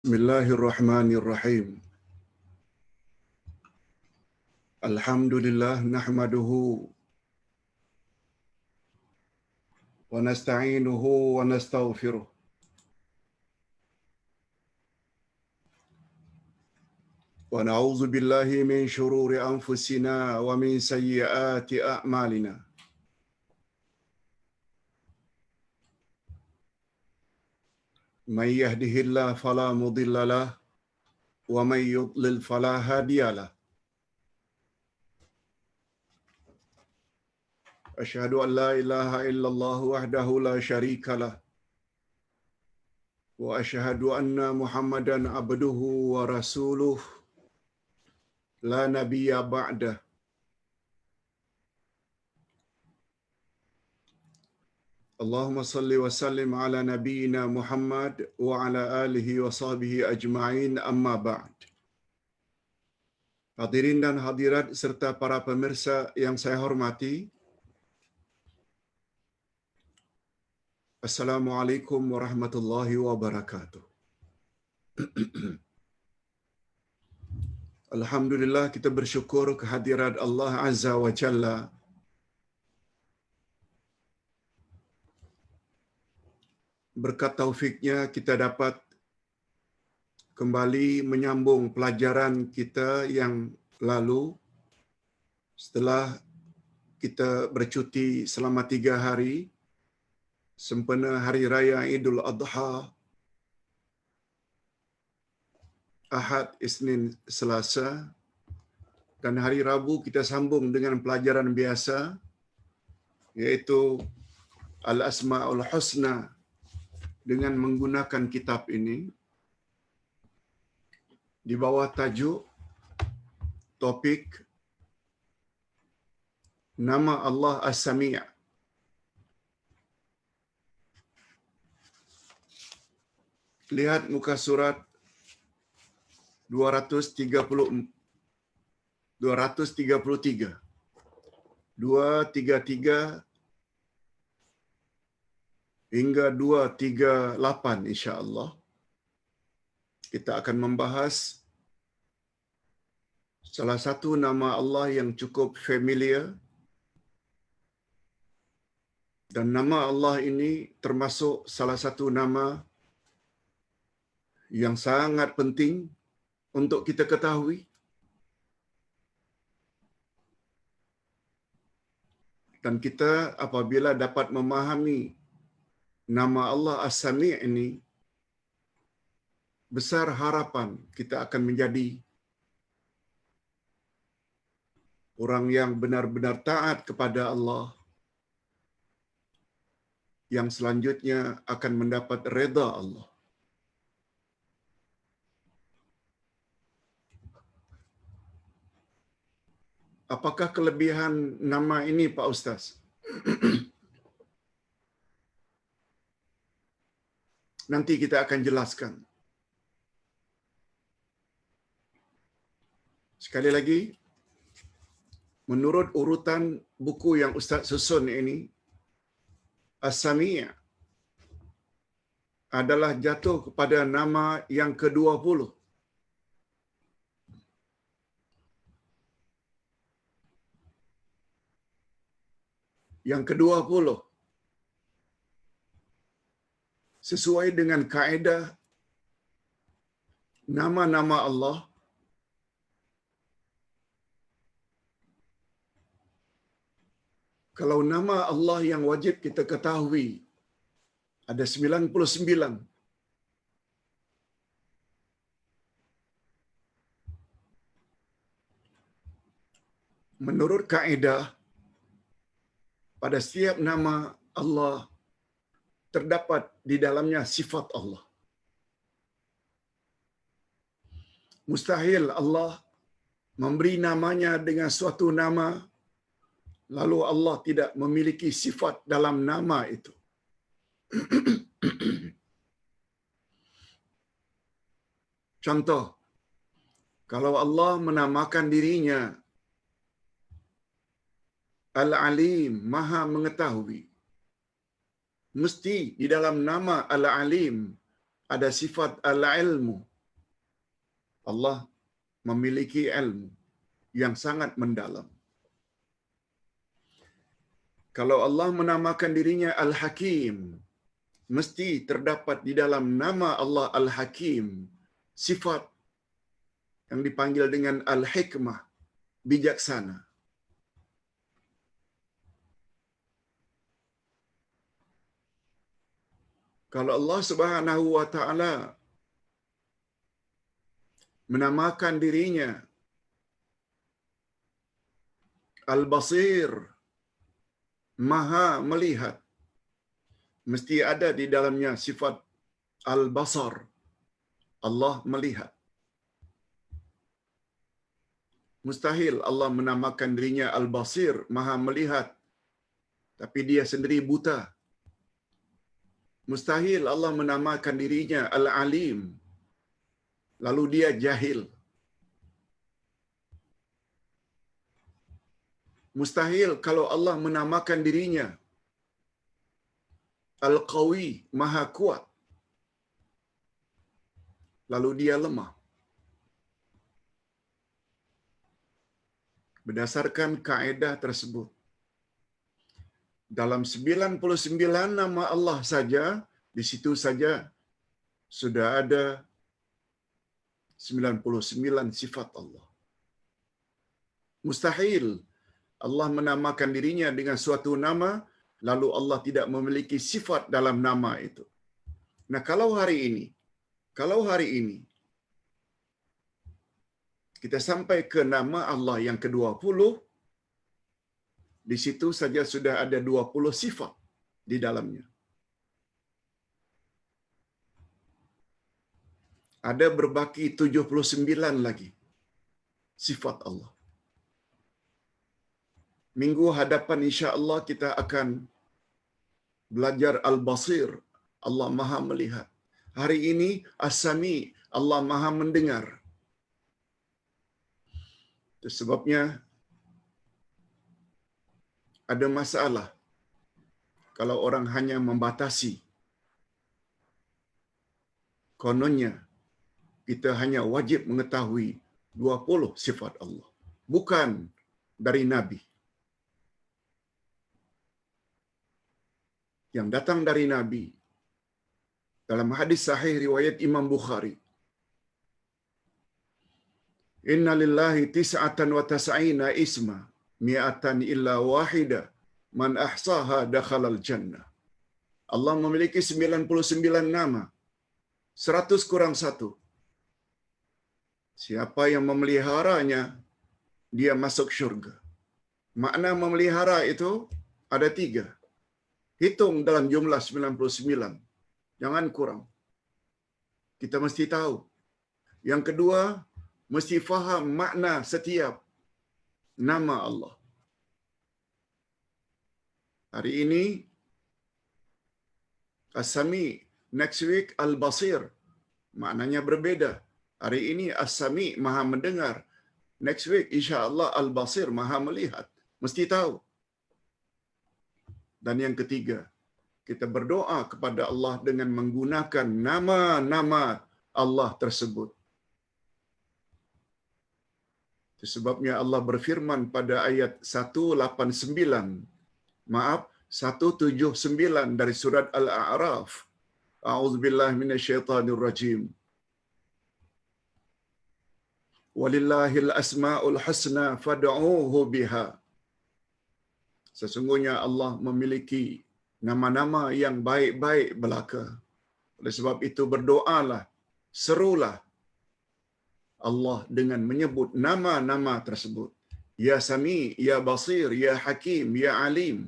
Bismillahirrahmanirrahim. Alhamdulillah nahmaduhu wa nasta'inuhu wa nastaghfiruh. Wa na'udzu billahi min shururi anfusina wa min sayyiati a'malina. May yahdihillahu fala mudilla lahu wa may yudlil fala hadiya lahu. Asyhadu an la ilaha illallah wahdahu la syarika lah wa asyhadu anna Muhammadan abduhu wa rasuluh la nabiyya ba'dah. Allahumma salli wa sallim ala nabiyyina Muhammad wa ala alihi wa sahbihi ajma'in, amma ba'd. Hadirin dan hadirat serta para pemirsa yang saya hormati, Assalamualaikum warahmatullahi wabarakatuh. Alhamdulillah, kita bersyukur kehadirat Allah Azza wa Jalla. Berkat taufiknya kita dapat kembali menyambung pelajaran kita yang lalu setelah kita bercuti selama 3 hari sempena Hari Raya Idul Adha, Ahad, Isnin, Selasa, dan hari Rabu kita sambung dengan pelajaran biasa iaitu Al-Asma'ul Husna dengan menggunakan kitab ini di bawah tajuk topik Nama Allah As-Sami'. Lihat muka surat 233 233 hingga 238 insya-Allah. Kita akan membahas salah satu nama Allah yang cukup familiar, dan nama Allah ini termasuk salah satu nama yang sangat penting untuk kita ketahui. Dan kita apabila dapat memahami nama Allah As-Sami' ini, besar harapan kita akan menjadi orang yang benar-benar taat kepada Allah, yang selanjutnya akan mendapat redha Allah. Apakah kelebihan nama ini, Pak Ustaz? Nanti kita akan jelaskan. Sekali lagi, menurut urutan buku yang Ustaz susun ini, As-Sami' adalah jatuh kepada nama yang ke-20. Yang ke-20 sesuai dengan kaedah nama-nama Allah kalau nama Allah yang wajib kita ketahui ada 99. Menurut kaedah, pada setiap nama Allah terdapat di dalamnya sifat Allah. Mustahil Allah memberi namanya dengan suatu nama, lalu Allah tidak memiliki sifat dalam nama itu. Contoh, kalau Allah menamakan dirinya Al-Alim, Maha Mengetahui, mesti di dalam nama Al-Alim ada sifat Al-Ilmu, Allah memiliki ilmu yang sangat mendalam. Kalau Allah menamakan dirinya Al-Hakim, mesti terdapat di dalam nama Allah Al-Hakim sifat yang dipanggil dengan Al-Hikmah, bijaksana. Kalau Allah Subhanahu wa taala menamakan dirinya Al-Basir, Maha melihat, mesti ada di dalamnya sifat Al-Basar, Allah melihat. Mustahil Allah menamakan dirinya Al-Basir, Maha melihat, tapi dia sendiri buta. Mustahil Allah menamakan dirinya Al-Alim, lalu dia jahil. Mustahil kalau Allah menamakan dirinya Al-Qawi, Maha kuat, lalu dia lemah. Berdasarkan kaedah tersebut, dalam 99 nama Allah saja, di situ saja sudah ada 99 sifat Allah. Mustahil Allah menamakan dirinya dengan suatu nama, lalu Allah tidak memiliki sifat dalam nama itu. Nah, kalau hari ini kita sampai ke nama Allah yang ke-20, di situ saja sudah ada 20 sifat di dalamnya. Ada berbaki 79 lagi sifat Allah. Minggu hadapan insya-Allah kita akan belajar Al-Basir, Allah Maha melihat. Hari ini As-Sami, Allah Maha mendengar. Itu sebabnya ada masalah kalau orang hanya membatasi. Kononnya kita hanya wajib mengetahui 20 sifat Allah, bukan dari Nabi. Yang datang dari Nabi dalam hadis sahih riwayat Imam Bukhari, Inna lillahi tis'atan wa tas'ina isma mi'atan illa wahida man ahsaha dakhalal jannah. Allah memiliki 99 nama, 100 kurang 1. Siapa yang memeliharanya, dia masuk syurga. Makna memelihara itu ada 3. Hitung dalam jumlah 99. Jangan kurang. Kita mesti tahu. Yang kedua, mesti faham makna setiap nama Allah. Hari ini As-Sami, next week Al-Basir. Maknanya berbeda. Hari ini As-Sami, Maha mendengar. Next week insya-Allah Al-Basir, Maha melihat. Mesti tahu. Dan yang ketiga, kita berdoa kepada Allah dengan menggunakan nama-nama Allah tersebut. Itu sebabnya Allah berfirman pada ayat 179 dari surat Al-A'raf. A'udzubillahi minasyaitonirrajim. Walillahil asma'ul husna fad'uuhu biha. Sesungguhnya Allah memiliki nama-nama yang baik-baik belaka. Oleh sebab itu berdoalah, serulah Allah dengan menyebut nama-nama tersebut. Ya Sami, Ya Basir, Ya Hakim, Ya Alim.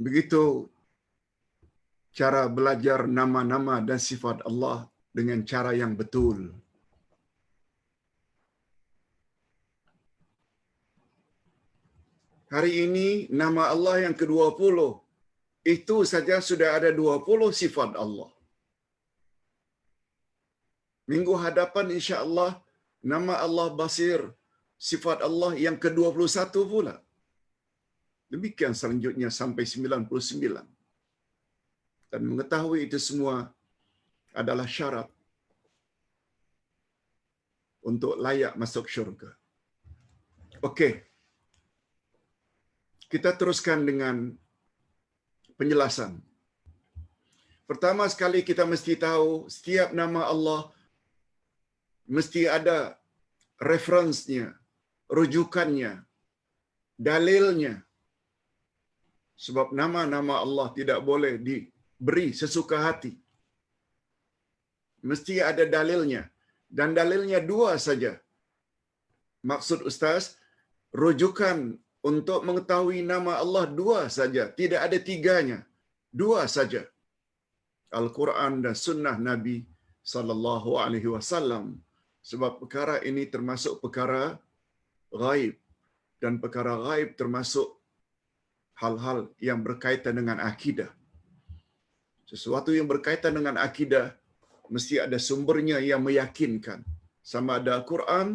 Begitu cara belajar nama-nama dan sifat Allah dengan cara yang betul. Hari ini nama Allah yang ke-20, itu saja sudah ada 20 sifat Allah. Minggu hadapan insya-Allah nama Allah Basir, sifat Allah yang ke-21 pula. Demikian selanjutnya sampai 99. Dan mengetahui itu semua, adalah syarat untuk layak masuk syurga. Okey. Kita teruskan dengan penjelasan. Pertama sekali kita mesti tahu setiap nama Allah mesti ada referensnya, rujukannya, dalilnya. Sebab nama-nama Allah tidak boleh diberi sesuka hati. Mesti ada dalilnya. Dan dalilnya dua saja. Maksud Ustaz, rujukan untuk mengetahui nama Allah dua saja. Tidak ada tiganya. Dua saja. Al-Quran dan Sunnah Nabi sallallahu alaihi wasallam. Sebab perkara ini termasuk perkara ghaib. Dan perkara ghaib termasuk hal-hal yang berkaitan dengan akidah. Sesuatu yang berkaitan dengan akidah mesti ada sumbernya yang meyakinkan. Sama ada Al-Quran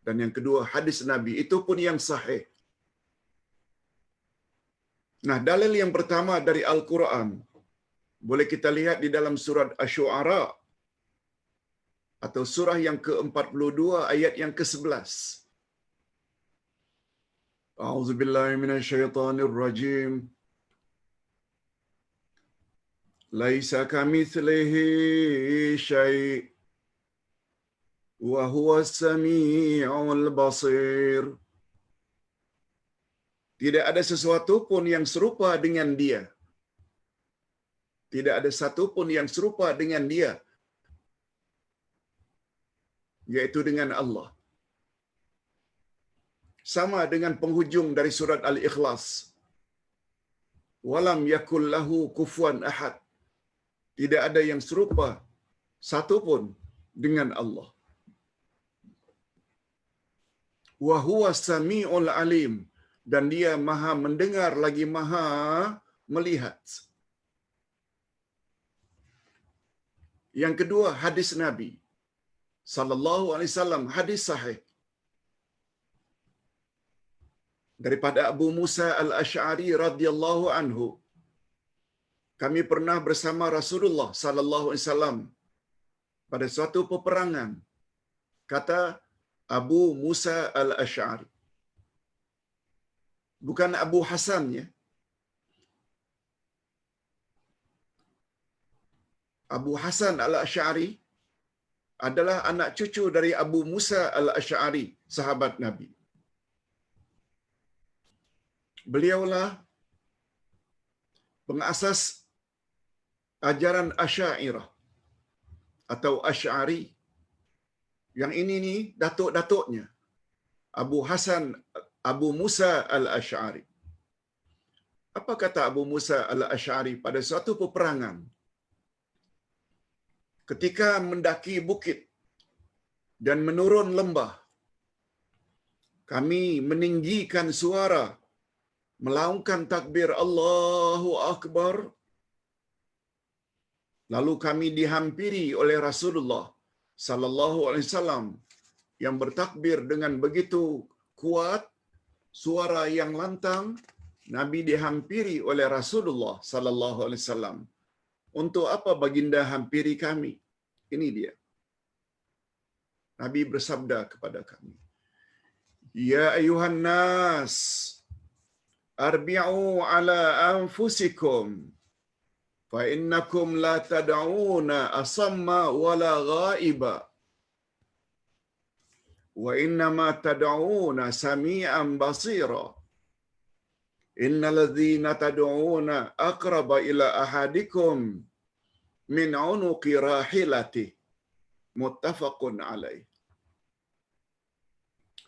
dan yang kedua hadis Nabi. Itu pun yang sahih. Nah, dalil yang pertama dari Al-Quran boleh kita lihat di dalam surat Asy-Syu'ara atau surah yang ke-42 ayat yang ke-11. A'udzubillahi minasyaitonirrajim. Laisa kamitslihi syai' wa huwas samiul basir. Tidak ada sesuatu pun yang serupa dengan dia. Tidak ada satu pun yang serupa dengan dia, yaitu dengan Allah. Sama dengan penghujung dari surat Al-Ikhlas. Walam yakul lahu kufuwan ahad. Tidak ada yang serupa satu pun dengan Allah. Wa huwa samiul alim. Dan dia maha mendengar lagi maha melihat. Yang kedua, hadis Nabi sallallahu alaihi wasallam, hadis sahih daripada Abu Musa Al-Asy'ari radhiyallahu anhu. Kami pernah bersama Rasulullah sallallahu alaihi wasallam pada suatu peperangan. Kata Abu Musa Al-Asy'ari. Bukan Abu Hasan ya. Abu Hasan Al-Asy'ari adalah anak cucu dari Abu Musa Al-Asy'ari, sahabat Nabi. Beliaulah pengasas ajaran Asy'ariyah atau Asy'ari. Yang ini ni datuk-datuknya. Abu Hasan Abu Musa Al-Asy'ari. Apa kata Abu Musa Al-Asy'ari pada suatu peperangan? Ketika mendaki bukit dan menurun lembah, kami meninggikan suara, melaungkan takbir Allahu Akbar. Lalu kami dihampiri oleh Rasulullah sallallahu alaihi wasallam yang bertakbir dengan begitu kuat, suara yang lantang. Nabi dihampiri oleh Rasulullah sallallahu alaihi wasallam. Untuk apa baginda hampiri kami? Ini dia. Nabi bersabda kepada kami, Ya ayuhan nas, arbi'u ala anfusikum, fa innakum la tad'una asamma wala ghaiba, wa innama tad'una sami'an basira. Innal ladzina tad'una aqraba ila ahadikum min 'unuqi rahilati. Muttafaqun alaih.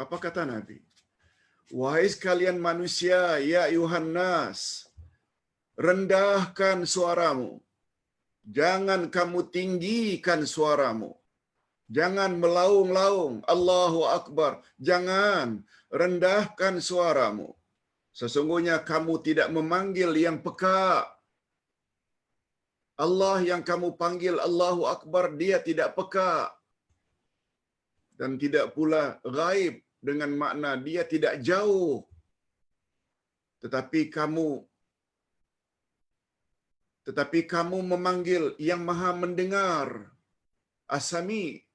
Apa kata Nabi? Wahai sekalian manusia, ya ayuhan nas, rendahkan suaramu. Jangan kamu tinggikan suaramu. Jangan melaung-laung Allahu Akbar. Jangan, rendahkan suaramu. Sesungguhnya kamu tidak memanggil yang peka. Allah yang kamu panggil Allahu Akbar, dia tidak peka. Dan tidak pula ghaib dengan makna dia tidak jauh. Tetapi kamu tetapi kamu memanggil yang Maha mendengar. As-Sami,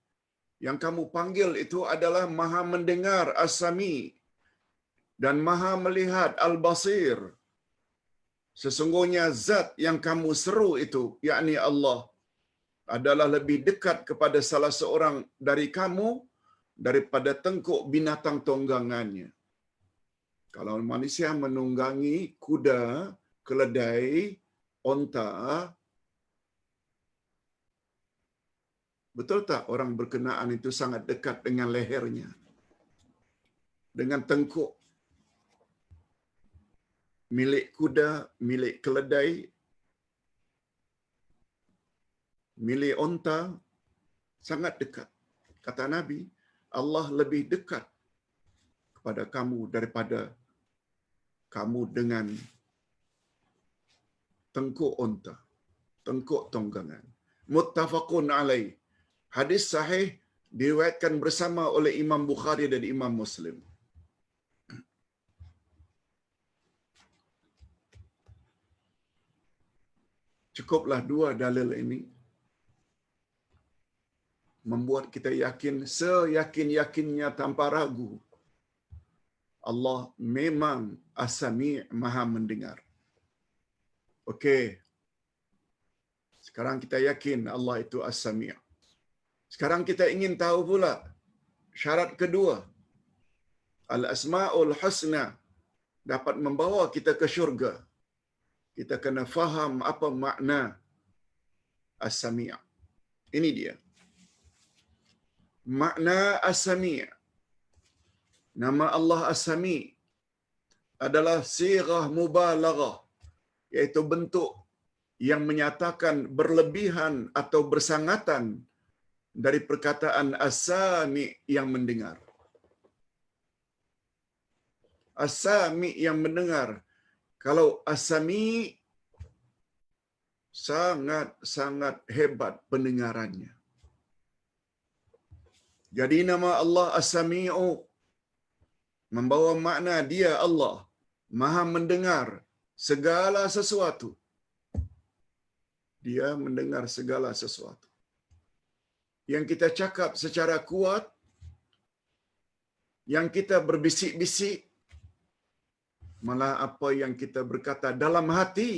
yang kamu panggil itu adalah Maha mendengar, As-Sami, dan Maha melihat, Al-Basir. Sesungguhnya zat yang kamu seru itu, yakni Allah, adalah lebih dekat kepada salah seorang dari kamu daripada tengkuk binatang tunggangannya. Kalau manusia menunggangi kuda, keledai, onta, betul tak orang berkenaan itu sangat dekat dengan lehernya, dengan tengkuk? Milik kuda, milik keledai, milik onta, sangat dekat. Kata Nabi, Allah lebih dekat kepada kamu daripada kamu dengan tengkuk onta, tengkuk tunggangan. Muttafaqun alaih. Hadis sahih diriwayatkan bersama oleh Imam Bukhari dan Imam Muslim. Cukuplah dua dalil ini membuat kita yakin seyakin-yakinnya tanpa ragu, Allah memang As-Sami', Maha mendengar. Okey. Sekarang kita yakin Allah itu As-Sami'. Sekarang kita ingin tahu pula syarat kedua. Al-Asma'ul Husna dapat membawa kita ke syurga. Kita kena faham apa makna As-Sami'. Ini dia. Makna As-Sami'. Nama Allah As-Sami' adalah sighah mubalaghah, iaitu bentuk yang menyatakan berlebihan atau bersangatan dari perkataan As-Sami' yang mendengar. As-Sami' yang mendengar. Kalau As-Sami' sangat-sangat hebat pendengarannya. Jadi nama Allah As-Sami'u membawa makna dia Allah Maha mendengar segala sesuatu. Dia mendengar segala sesuatu. Yang kita cakap secara kuat, yang kita berbisik-bisik, malah apa yang kita berkata dalam hati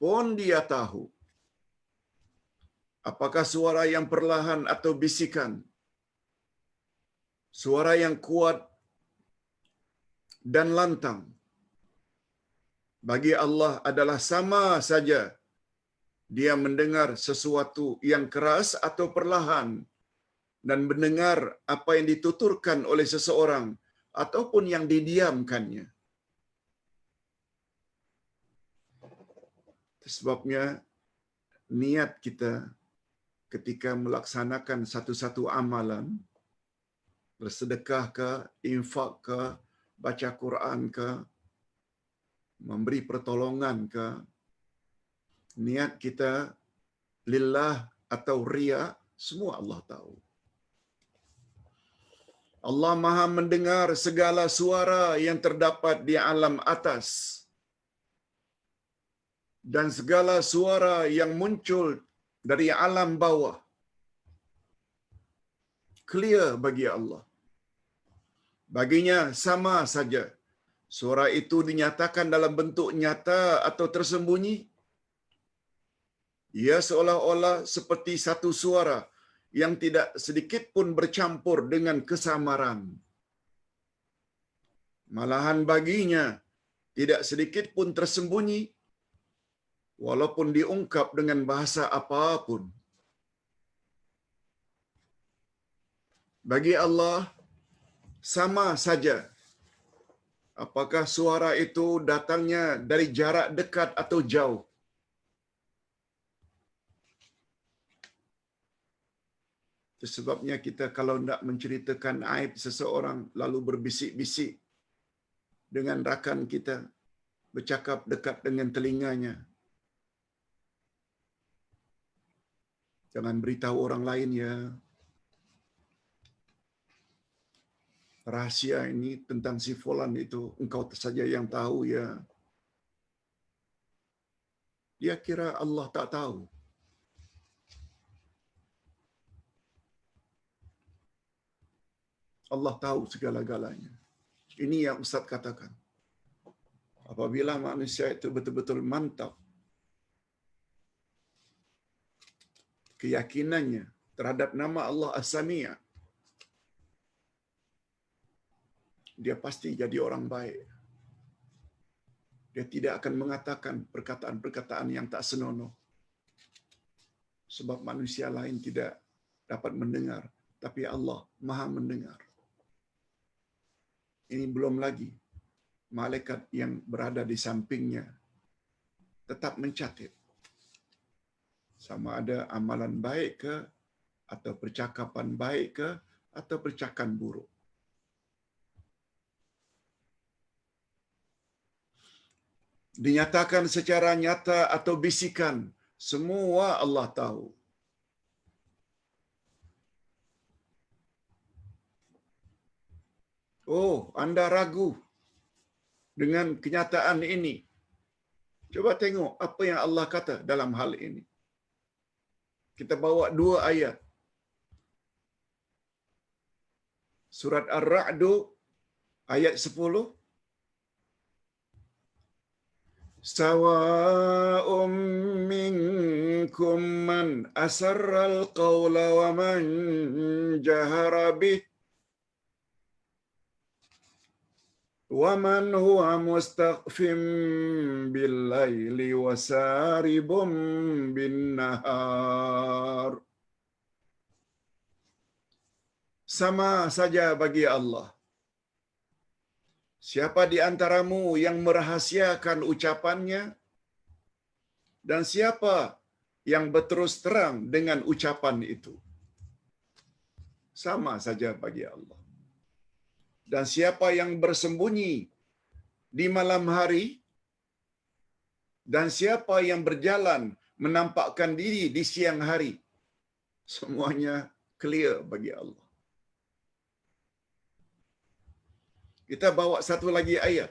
pun dia tahu. Apakah suara yang perlahan atau bisikan, suara yang kuat dan lantang, bagi Allah adalah sama saja. Dia mendengar sesuatu yang keras atau perlahan, dan mendengar apa yang dituturkan oleh seseorang ataupun yang didiamkannya. Sebabnya niat kita ketika melaksanakan satu-satu amalan, bersedekah ke, infak ke, baca Quran ke, memberi pertolongan ke, niat kita lillah atau riya, semua Allah tahu. Allah Maha mendengar segala suara yang terdapat di alam atas dan segala suara yang muncul dari alam bawah. Clear bagi Allah. Baginya sama saja. Suara itu dinyatakan dalam bentuk nyata atau tersembunyi. Ia seolah-olah seperti satu suara yang tidak sedikit pun bercampur dengan kesamaran. Malahan baginya tidak sedikit pun tersembunyi, walaupun diungkap dengan bahasa apapun. Bagi Allah, sama saja apakah suara itu datangnya dari jarak dekat atau jauh. Itu sebabnya kita kalau hendak menceritakan aib seseorang, lalu berbisik-bisik dengan rakan kita, bercakap dekat dengan telinganya. Jangan beritahu orang lain ya. Rahasia ini tentang si fulan itu engkau saja yang tahu ya. Dia kira Allah tak tahu. Allah tahu segala-galanya. Ini yang Ustaz katakan. Apabila manusia itu betul-betul mantap keyakinannya terhadap nama Allah As-Sami', dia pasti jadi orang baik. Dia tidak akan mengatakan perkataan-perkataan yang tak senonoh. Sebab manusia lain tidak dapat mendengar, tapi Allah Maha mendengar. Ini belum lagi malaikat yang berada di sampingnya tetap mencatat sama ada amalan baik ke, atau percakapan baik ke, atau percakapan buruk. Dinyatakan secara nyata atau bisikan, semua Allah tahu. Oh, Anda ragu dengan kenyataan ini? Coba tengok apa yang Allah kata dalam hal ini. Kita bawa 2 ayat. Surat Ar-Ra'd ayat 10. Sawa'um minkum man asarral qawla wa man jahara bih wa man huwa mustaqfim bil laili wa saribum bin nahar. Sama saja bagi Allah. Siapa di antaramu yang merahasiakan ucapannya, dan siapa yang berterus terang dengan ucapan itu. Sama saja bagi Allah. Dan siapa yang bersembunyi di malam hari, dan siapa yang berjalan menampakkan diri di siang hari, semuanya clear bagi Allah. Kita bawa satu lagi ayat.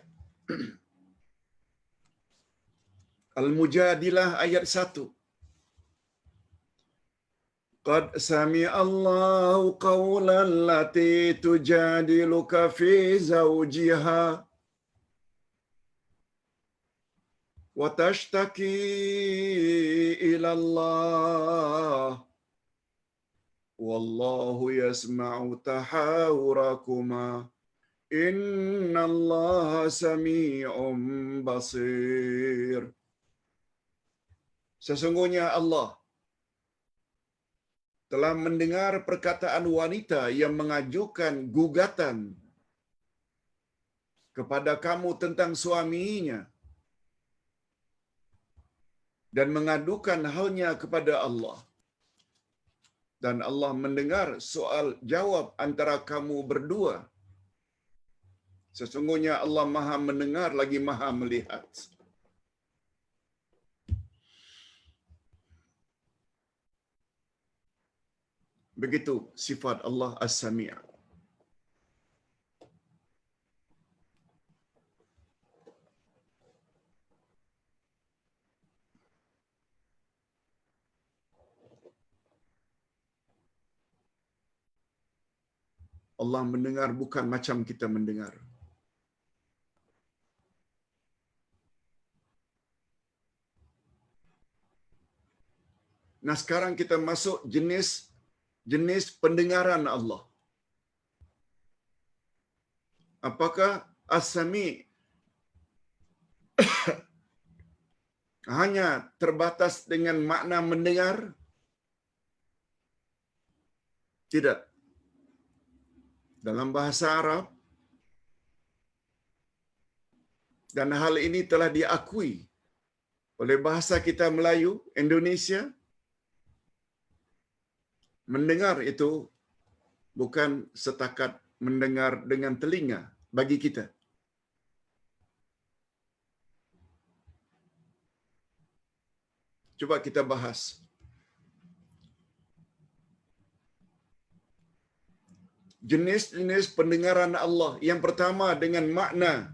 Al-Mujadilah ayat 1. Qad sami'allahu qawlan lati tujadiluka fi zawjiha wa tashtaki ila Allah wallahu yasma'u tahawurakuma innallaha sami'un basir. Sesungguhnya Allah telah mendengar perkataan wanita yang mengajukan gugatan kepada kamu tentang suaminya dan mengadukan halnya kepada Allah. Dan Allah mendengar soal jawab antara kamu berdua. Sesungguhnya Allah Maha mendengar lagi Maha melihat. Begitu sifat Allah As-Sami'. Allah mendengar bukan macam kita mendengar. Nah, sekarang kita masuk jenis pendengaran Allah. Apakah As-Sami' hanya terbatas dengan makna mendengar? Tidak. Dalam bahasa Arab, dan hal ini telah diakui oleh bahasa kita Melayu, Indonesia, mendengar itu bukan setakat mendengar dengan telinga bagi kita. Coba kita bahas. Jenis-jenis pendengaran Allah. Yang pertama dengan makna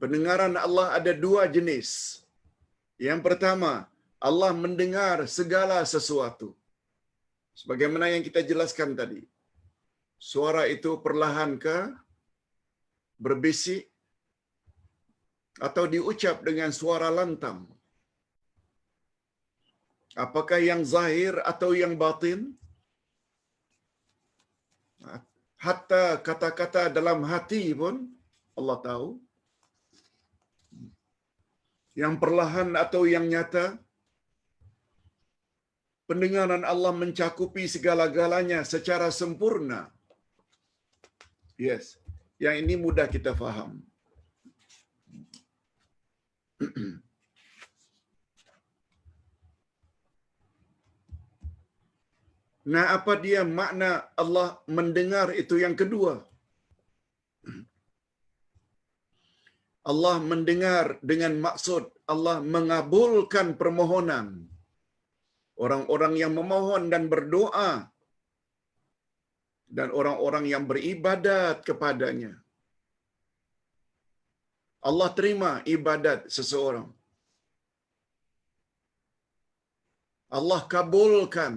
Pendengaran Allah ada dua jenis. Yang pertama, Allah mendengar segala sesuatu. Sebagaimana yang kita jelaskan tadi. Suara itu perlahan ke berbisik atau diucap dengan suara lantang. Apakah yang zahir atau yang batin? Hatta kata-kata dalam hati pun Allah tahu. Yang perlahan atau yang nyata. Pendengaran Allah mencakupi segala-galanya secara sempurna. Yes, yang ini mudah kita faham. Nah, apa dia makna Allah mendengar itu yang kedua? Allah mendengar dengan maksud Allah mengabulkan permohonan orang-orang yang memohon dan berdoa dan orang-orang yang beribadat kepadanya. Allah terima ibadat seseorang. Allah kabulkan.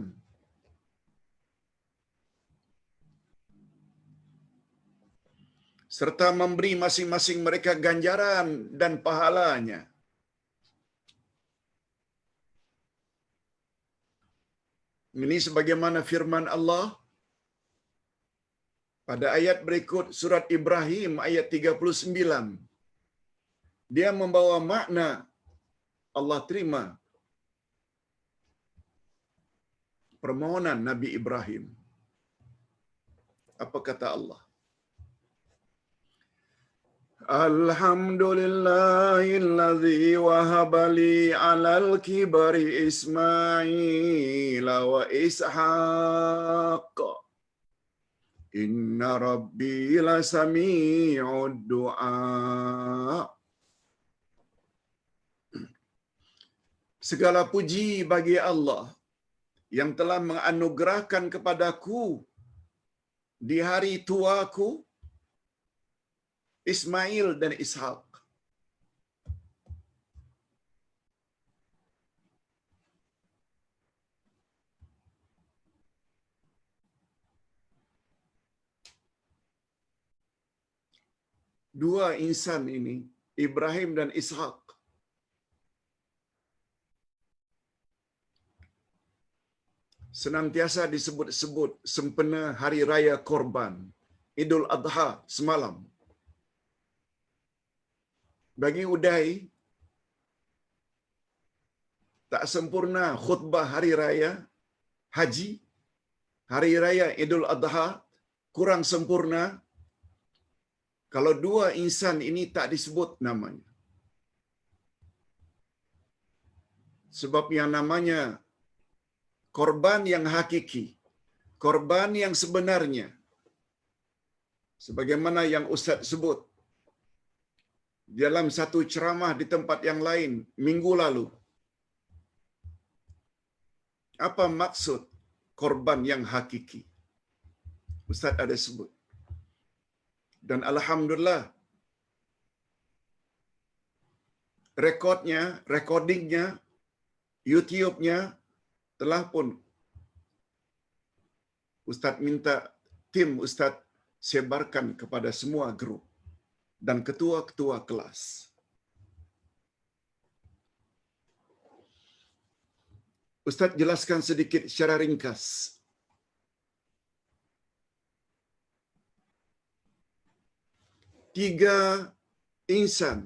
Serta memberi masing-masing mereka ganjaran dan pahalanya. Ini sebagaimana firman Allah pada ayat berikut surat Ibrahim ayat 39. Dia membawa makna Allah terima permohonan Nabi Ibrahim. Apa kata Allah? Alhamdulillahilladzi wahaba li 'alal kibari Ismail wa Ishaq. Inna rabbi lasami'ud du'a. Segala puji bagi Allah yang telah menganugerahkan kepadaku di hari tuaku Ismail dan Ishak. Dua insan ini, Ibrahim dan Ishak, senantiasa disebut-sebut sempena hari raya korban Idul Adha semalam. Bagi Uday, tak sempurna khutbah hari raya haji, hari raya Idul Adha kurang sempurna kalau dua insan ini tak disebut namanya. Sebab yang namanya korban yang hakiki, korban yang sebenarnya, sebagaimana yang Ustaz sebut dalam satu ceramah di tempat yang lain minggu lalu. Apa maksud korban yang hakiki? Ustaz ada sebut. Dan alhamdulillah recordingnya, YouTube-nya telah pun Ustaz minta tim Ustaz sebarkan kepada semua grup dan ketua-ketua kelas. Ustaz jelaskan sedikit secara ringkas. Tiga insan,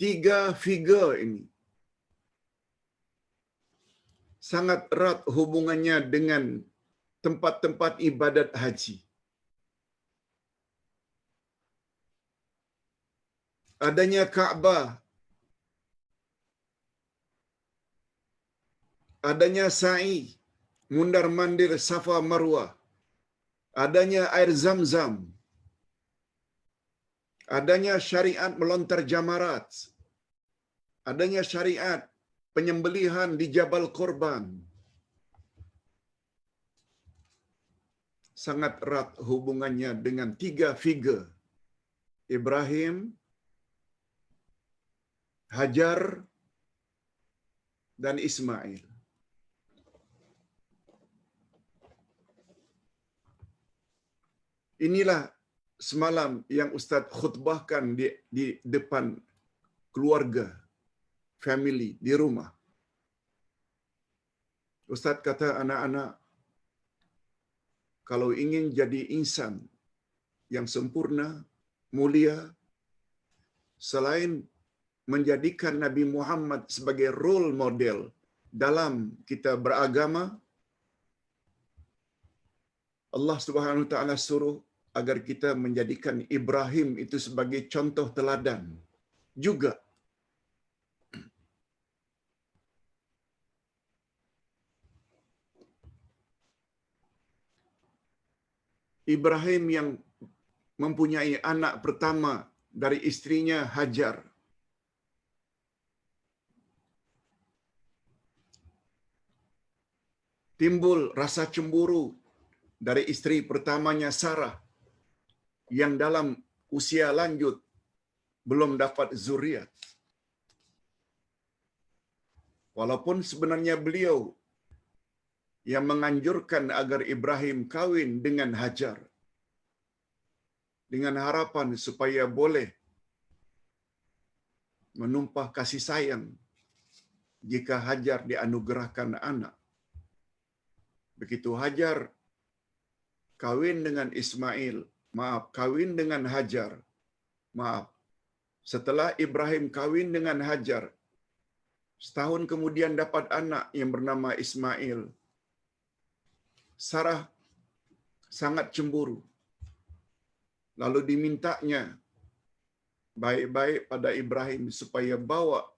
tiga figure ini sangat erat hubungannya dengan tempat-tempat ibadat haji. Adanya Ka'bah, adanya sa'i, mundar-mandir Safa Marwah, adanya air Zam-Zam, adanya syariat melontar jamarat, adanya syariat penyembelihan di Jabal Korban. Sangat erat hubungannya dengan tiga figure, Ibrahim, Hajar dan Ismail. Inilah semalam yang Ustaz khutbahkan di depan keluarga, family, di rumah. Ustaz kata anak-anak, kalau ingin jadi insan yang sempurna, mulia, selain menjadikan Nabi Muhammad sebagai role model dalam kita beragama, Allah Subhanahu wa taala suruh agar kita menjadikan Ibrahim itu sebagai contoh teladan juga. Ibrahim yang mempunyai anak pertama dari istrinya Hajar. Timbul rasa cemburu dari istri pertamanya Sarah yang dalam usia lanjut belum dapat zuriat. Walaupun sebenarnya beliau yang menganjurkan agar Ibrahim kawin dengan Hajar dengan harapan supaya boleh menumpah kasih sayang jika Hajar dianugerahkan anak. Begitu Hajar kawin dengan Ismail, kawin dengan Hajar, setelah Ibrahim kawin dengan Hajar, setahun kemudian dapat anak yang bernama Ismail. Sarah sangat cemburu. Lalu dimintanya baik-baik pada Ibrahim supaya bawa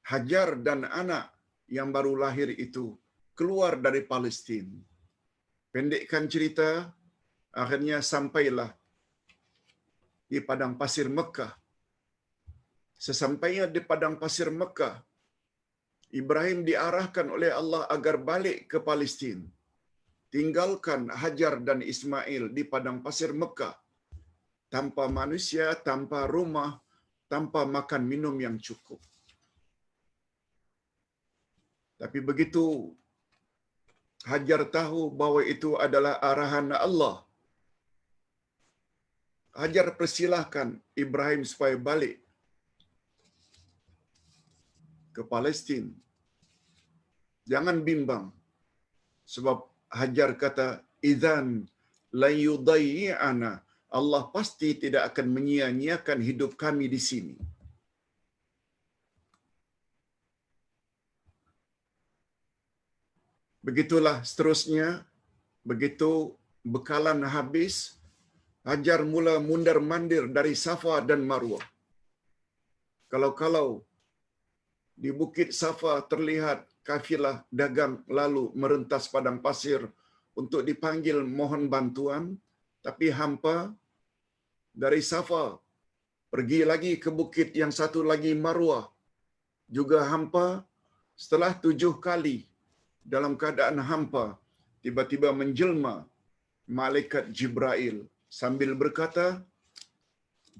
Hajar dan anak yang baru lahir itu keluar dari Palestin. Pendekkan cerita, akhirnya sampailah di padang pasir Mekah. Sesampainya di padang pasir Mekah, Ibrahim diarahkan oleh Allah agar balik ke Palestin. Tinggalkan Hajar dan Ismail di padang pasir Mekah. Tanpa manusia, tanpa rumah, tanpa makan minum yang cukup. Tapi begitu Hajar tahu bahwa itu adalah arahan Allah, Hajar persilahkan Ibrahim supaya balik ke Palestin. Jangan bimbang. Sebab Hajar kata, "Idzan la yudayyi'ana." Allah pasti tidak akan menyia-nyiakan hidup kami di sini. Begitulah seterusnya, begitu bekalan habis, Hajar mula mundar-mandir dari Safa dan Marwah. Kalau-kalau di Bukit Safa terlihat kafilah dagang lalu merentas padang pasir untuk dipanggil mohon bantuan, tapi hampa. Dari Safa pergi lagi ke bukit yang satu lagi Marwah, juga hampa. Setelah 7 kali dalam keadaan hampa, tiba-tiba menjelma malaikat Jibril sambil berkata,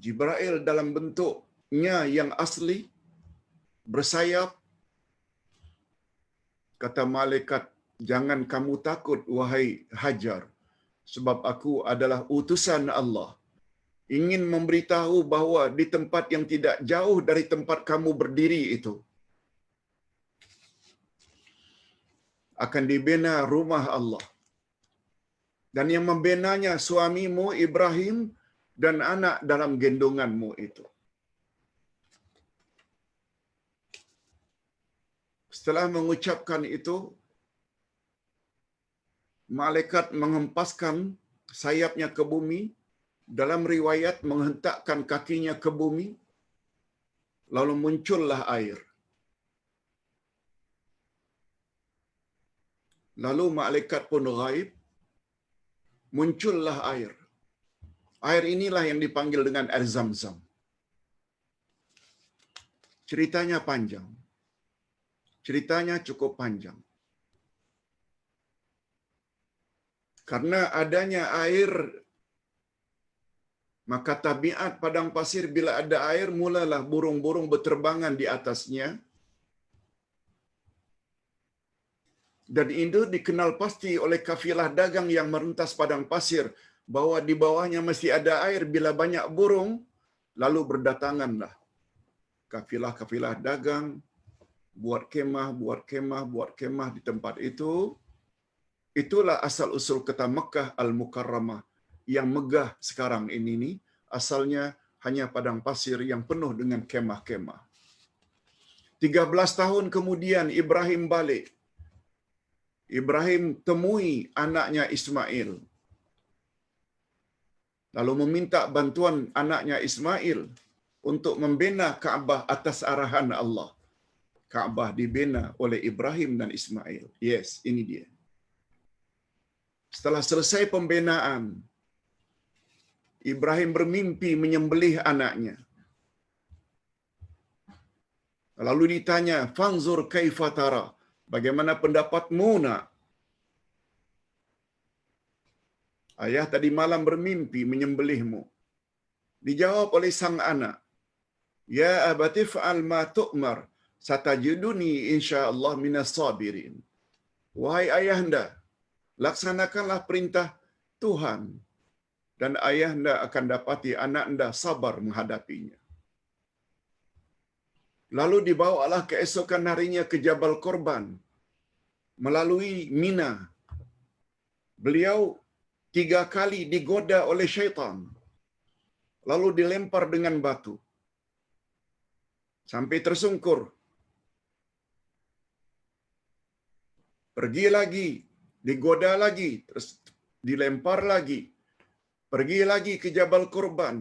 Jibril dalam bentuknya yang asli, bersayap. Kata malaikat, "Jangan kamu takut, wahai Hajar, sebab aku adalah utusan Allah. Ingin memberitahu bahwa di tempat yang tidak jauh dari tempat kamu berdiri itu, akan dibina rumah Allah. Dan yang membinanya suamimu Ibrahim dan anak dalam gendonganmu itu." Setelah mengucapkan itu, malaikat menghempaskan sayapnya ke bumi, dalam riwayat menghentakkan kakinya ke bumi, lalu muncullah air. Lalu malaikat pun ghaib, muncullah air. Air inilah yang dipanggil dengan air Zam-Zam. Ceritanya panjang. Ceritanya cukup panjang. Karena adanya air Maka tabiat padang pasir bila ada air, mulalah burung-burung berterbangan di atasnya. Dan itu dikenal pasti oleh kafilah dagang yang merentas padang pasir, bahwa di bawahnya mesti ada air. Bila banyak burung, lalu berdatanganlah kafilah-kafilah dagang, buat kemah di tempat itu. Itulah asal-usul kata Mekah Al-Mukarramah. Yang megah sekarang ini asalnya hanya padang pasir yang penuh dengan kemah-kemah. 13 tahun kemudian Ibrahim balik. Ibrahim temui anaknya Ismail. Lalu meminta bantuan anaknya Ismail untuk membina Kaabah atas arahan Allah. Kaabah dibina oleh Ibrahim dan Ismail. Yes, ini dia. Setelah selesai pembinaan, Ibrahim bermimpi menyembelih anaknya. Lalu ditanya, "Fanzur kaifa tara?" Bagaimana pendapatmu, nak? Ayah tadi malam bermimpi menyembelihmu. Dijawab oleh sang anak, "Ya abati fa'al ma tu'mar, satajiduni insyaallah minas sabirin." Wahai ayahanda, laksanakanlah perintah Tuhan, dan ayahanda akan dapati anak anda sabar menghadapinya. Lalu dibawalah keesokan harinya ke Jabal Korban, melalui Mina. Beliau 3 kali digoda oleh syaitan, lalu dilempar dengan batu, sampai tersungkur. Pergi lagi, digoda lagi, terus dilempar lagi. Pergi lagi ke Jabal Korban.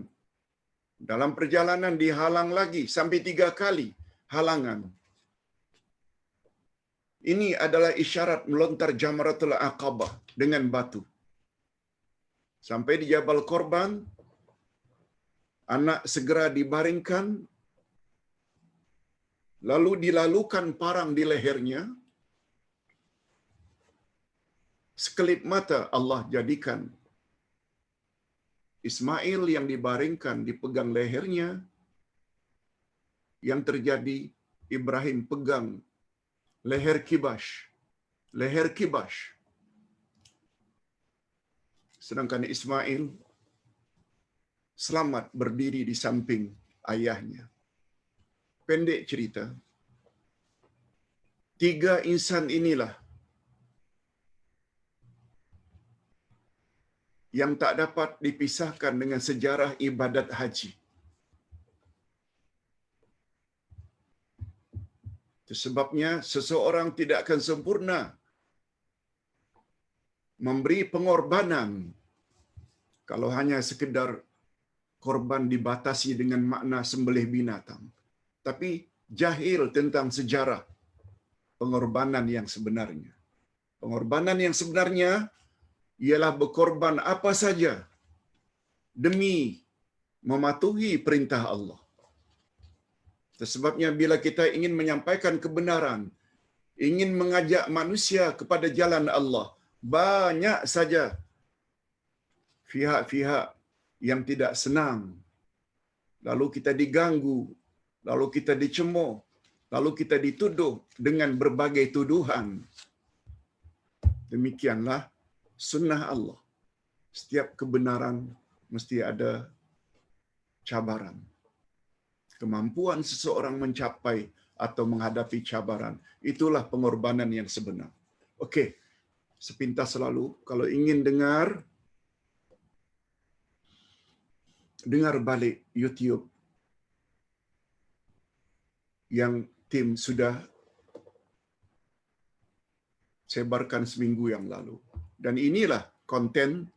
Dalam perjalanan dihalang lagi sampai 3 kali halangan. Ini adalah isyarat melontar Jamratul Aqabah dengan batu. Sampai di Jabal Korban, anak segera dibaringkan, lalu dilalukan parang di lehernya. Sekelip mata Allah jadikan Ismail yang dibaringkan dipegang lehernya. Yang terjadi, Ibrahim pegang leher Kibash. Sedangkan Ismail selamat berdiri di samping ayahnya. Pendek cerita, 3 insan inilah yang tak dapat dipisahkan dengan sejarah ibadat haji. Itu sebabnya seseorang tidak akan sempurna memberi pengorbanan kalau hanya sekedar korban dibatasi dengan makna sembelih binatang, tapi jahil tentang sejarah pengorbanan yang sebenarnya. Pengorbanan yang sebenarnya ialah berkorban apa saja demi mematuhi perintah Allah. Sebabnya bila kita ingin menyampaikan kebenaran, ingin mengajak manusia kepada jalan Allah, banyak saja pihak-pihak yang tidak senang. Lalu kita diganggu, lalu kita dicemooh, lalu kita dituduh dengan berbagai tuduhan. Demikianlah sunnah Allah. Setiap kebenaran mesti ada cabaran. Kemampuan seseorang mencapai atau menghadapi cabaran, itulah pengorbanan yang sebenar. Okey, sepintas selalu, kalau ingin dengar balik YouTube yang tim sudah sebarkan seminggu yang lalu. Dan inilah konten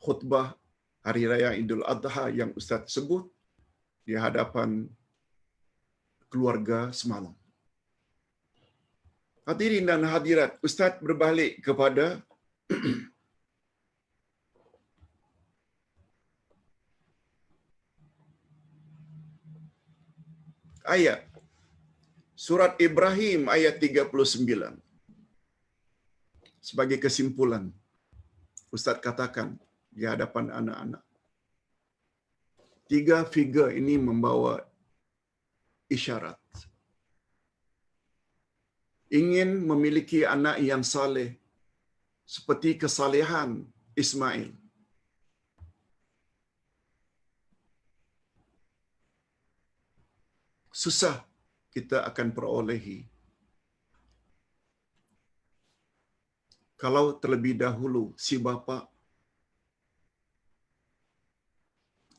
khutbah Hari Raya Idul Adha yang Ustaz sebut di hadapan keluarga semalam. Hadirin dan hadirat, Ustaz berbalik kepada ayat Surat Ibrahim ayat 39. Sebagai kesimpulan, Ustaz katakan di hadapan anak-anak, Tiga figure ini membawa isyarat. Ingin memiliki anak yang saleh seperti kesalehan Ismail. Susah kita akan perolehi kalau terlebih dahulu si bapa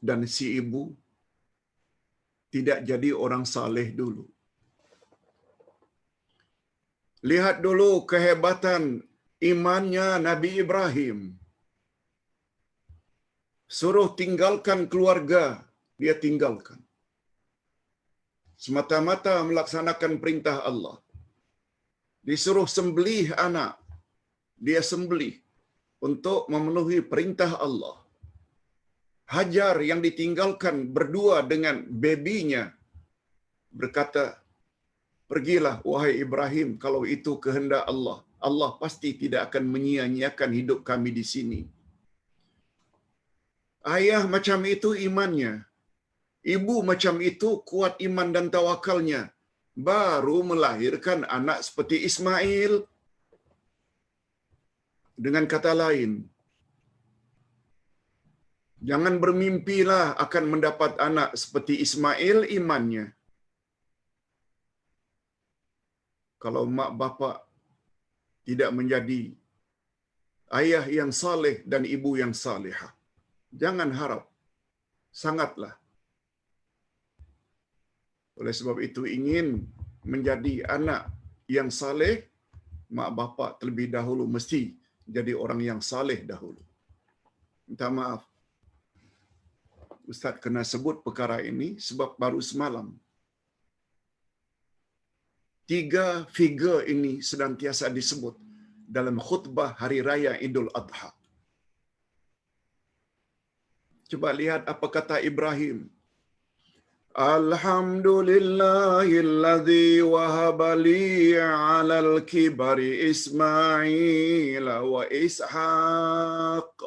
dan si ibu tidak jadi orang saleh dulu. Lihat dulu kehebatan imannya Nabi Ibrahim. Suruh tinggalkan keluarga, dia tinggalkan. Semata-mata melaksanakan perintah Allah. Disuruh sembelih anak, dia sembelih untuk memenuhi perintah Allah. Hajar yang ditinggalkan berdua dengan bebinya berkata, "Pergilah wahai Ibrahim, kalau itu kehendak Allah. Allah pasti tidak akan menyia-nyiakan hidup kami di sini." Ayah macam itu imannya. Ibu macam itu kuat iman dan tawakalnya. Baru melahirkan anak seperti Ismail. Dengan kata lain, jangan bermimpilah akan mendapat anak seperti Ismail imannya. Kalau mak bapak tidak menjadi ayah yang saleh dan ibu yang salihah, jangan harap. Sangatlah. Oleh sebab itu ingin menjadi anak yang saleh, mak bapak terlebih dahulu mesti jadi orang yang saleh dahulu. Minta maaf, Ustaz kena sebut perkara ini sebab baru semalam tiga figure ini senantiasa disebut dalam khutbah Hari Raya Idul Adha. Coba lihat apa kata Ibrahim. Alhamdulillahilladzi wahaba li 'alal kibari Ismail wa Ishaq.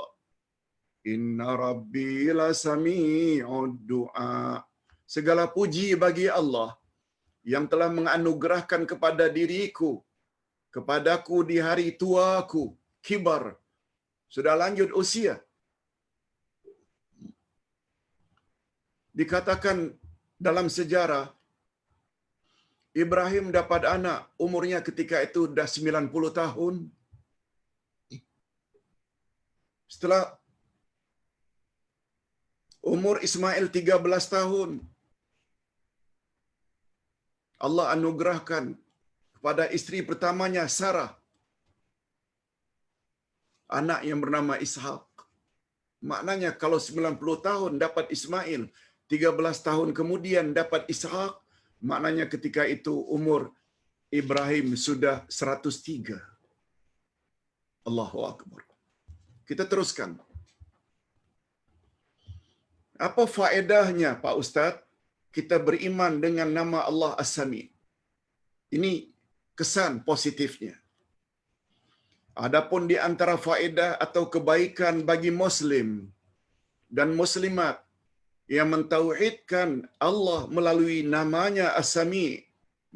Inna rabbi lasami'ud du'a. Segala puji bagi Allah yang telah menganugerahkan kepada diriku, kepadaku di hari tuaku, kibar, sudah lanjut usia. Dikatakan dalam sejarah, Ibrahim dapat anak, umurnya ketika itu dah 90 tahun. Setelah umur Ismail 13 tahun, Allah anugerahkan kepada isteri pertamanya, Sarah, anak yang bernama Ishak. Maknanya kalau 90 tahun dapat Ismail, 13 tahun kemudian dapat Ishak, maknanya ketika itu umur Ibrahim sudah 103. Allahu Akbar. Kita teruskan. Apa faedahnya Pak Ustaz kita beriman dengan nama Allah As-Sami? Ini kesan positifnya. Adapun di antara faedah atau kebaikan bagi Muslim dan Muslimat yang mentauhidkan Allah melalui namanya As-Sami,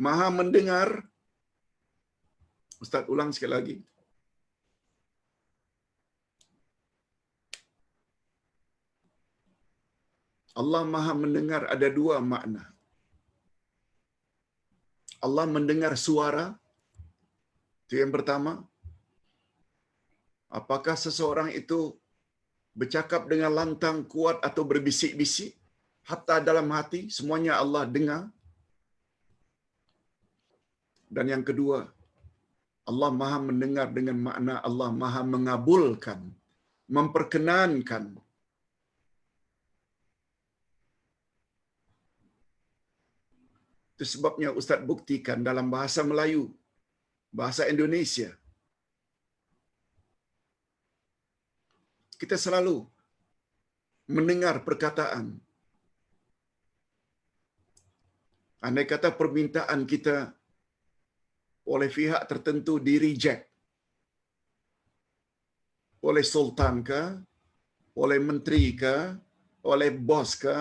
Maha Mendengar. Ustaz ulang sekali lagi. Allah Maha Mendengar ada dua makna. Allah mendengar suara, itu yang pertama. Apakah seseorang itu bercakap dengan lantang, kuat atau berbisik-bisik, hatta dalam hati, semuanya Allah dengar. Dan yang kedua, Allah Maha Mendengar dengan makna Allah Maha mengabulkan, memperkenankan. Itu sebabnya Ustaz buktikan dalam bahasa Melayu, bahasa Indonesia, kita selalu mendengar perkataan. Andai kata permintaan kita oleh pihak tertentu di reject, oleh sultan ke, oleh menteri ke, oleh bos ke,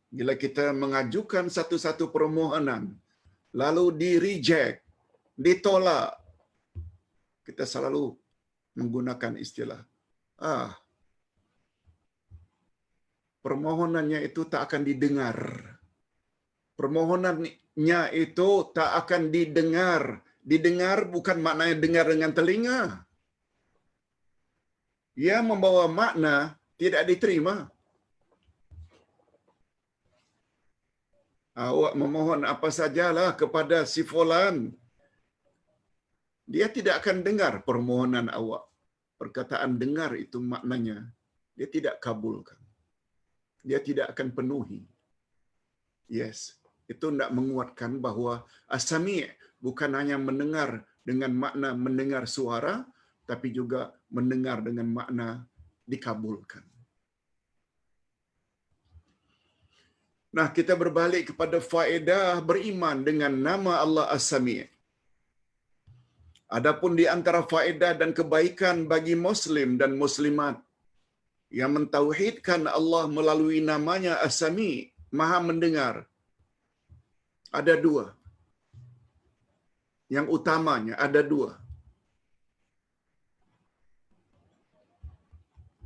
bila kita mengajukan satu-satu permohonan, lalu di-reject, ditolak, kita selalu menggunakan istilah, ah, permohonannya itu tak akan didengar. Permohonannya itu tak akan didengar. Didengar bukan maknanya dengar dengan telinga. Ia membawa makna tidak diterima. Awak memohon apa sajalah kepada si fulan, dia tidak akan dengar permohonan awak. Perkataan dengar itu maknanya dia tidak kabulkan. Dia tidak akan penuhi. Yes, itu tidak menguatkan bahawa as-sami' bukan hanya mendengar dengan makna mendengar suara, tapi juga mendengar dengan makna dikabulkan. Nah, kita berbalik kepada faedah beriman dengan nama Allah As-Sami'. Adapun di antara faedah dan kebaikan bagi Muslim dan Muslimat yang mentauhidkan Allah melalui namanya As-Sami', Maha Mendengar, ada dua. Yang utamanya ada dua.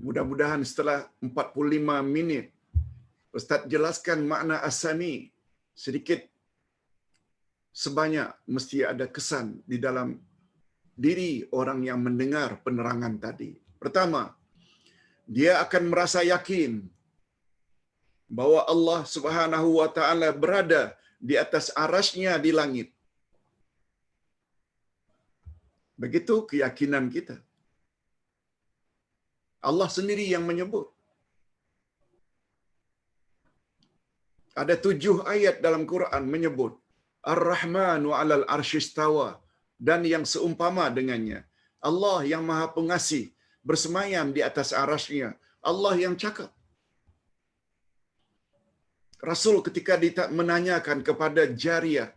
Mudah-mudahan setelah 45 minit Ustaz jelaskan makna As-Sami' sedikit sebanyak mesti ada kesan di dalam diri orang yang mendengar penerangan tadi. Pertama, dia akan merasa yakin bahwa Allah Subhanahu wa taala berada di atas arasy-Nya di langit. Begitu keyakinan kita. Allah sendiri yang menyebut. Ada 7 ayat dalam Quran menyebut Ar-Rahmanu 'alal arsy istawa, dan yang seumpama dengannya. Allah yang Maha Pengasih bersemayam di atas arasy-Nya. Allah yang cakap. Rasul ketika menanyakan kepada jariyah,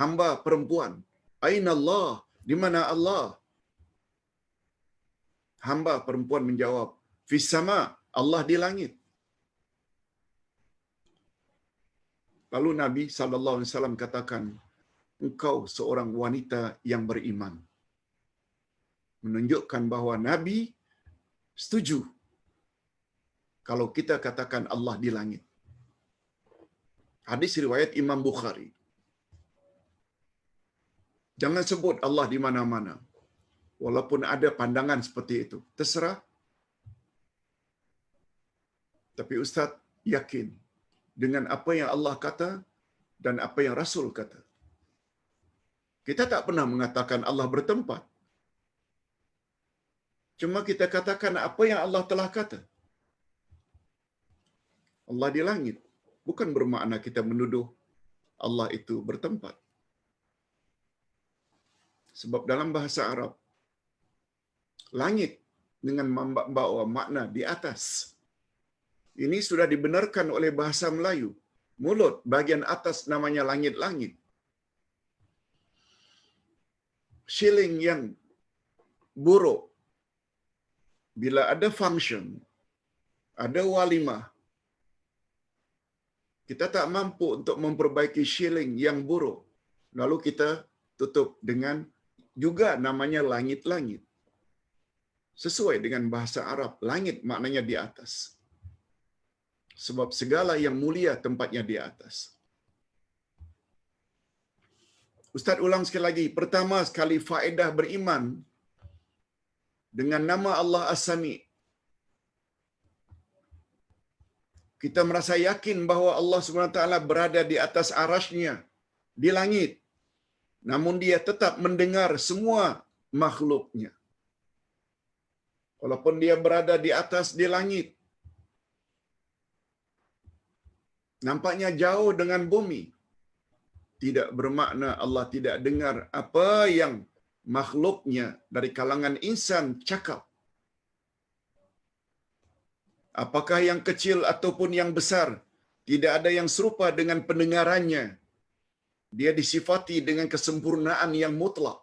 hamba perempuan, "Aina Allah?" Di mana Allah? Hamba perempuan menjawab, "Fis sama," Allah di langit. Lalu Nabi SAW katakan, engkau seorang wanita yang beriman. Menunjukkan bahawa Nabi setuju kalau kita katakan Allah di langit. Hadis riwayat Imam Bukhari. Jangan sebut Allah di mana-mana. Walaupun ada pandangan seperti itu. Terserah. Tapi Ustaz yakin dengan apa yang Allah kata dan apa yang Rasul kata. Kita tak pernah mengatakan Allah bertempat. Cuma kita katakan apa yang Allah telah kata. Allah di langit. Bukan bermakna kita menuduh Allah itu bertempat. Sebab dalam bahasa Arab, langit dengan membawa makna di atas. Ini sudah dibenarkan oleh bahasa Melayu. Mulut bahagian atas namanya langit-langit. Shilling yang buruk, bila ada function, ada walimah, kita tak mampu untuk memperbaiki shilling yang buruk. Lalu kita tutup dengan juga namanya langit-langit. Sesuai dengan bahasa Arab, langit maknanya di atas. Sebab segala yang mulia tempatnya di atas. Ustaz ulang sekali lagi. Pertama sekali faedah beriman dengan nama Allah As-Sami'. Kita merasa yakin bahawa Allah SWT berada di atas arasy-Nya, di langit. Namun dia tetap mendengar semua makhluknya. Walaupun dia berada di atas di langit, nampaknya jauh dengan bumi, tidak bermakna Allah tidak dengar apa yang makhluknya dari kalangan insan cakap. Apakah yang kecil ataupun yang besar, tidak ada yang serupa dengan pendengarannya. Dia disifati dengan kesempurnaan yang mutlak.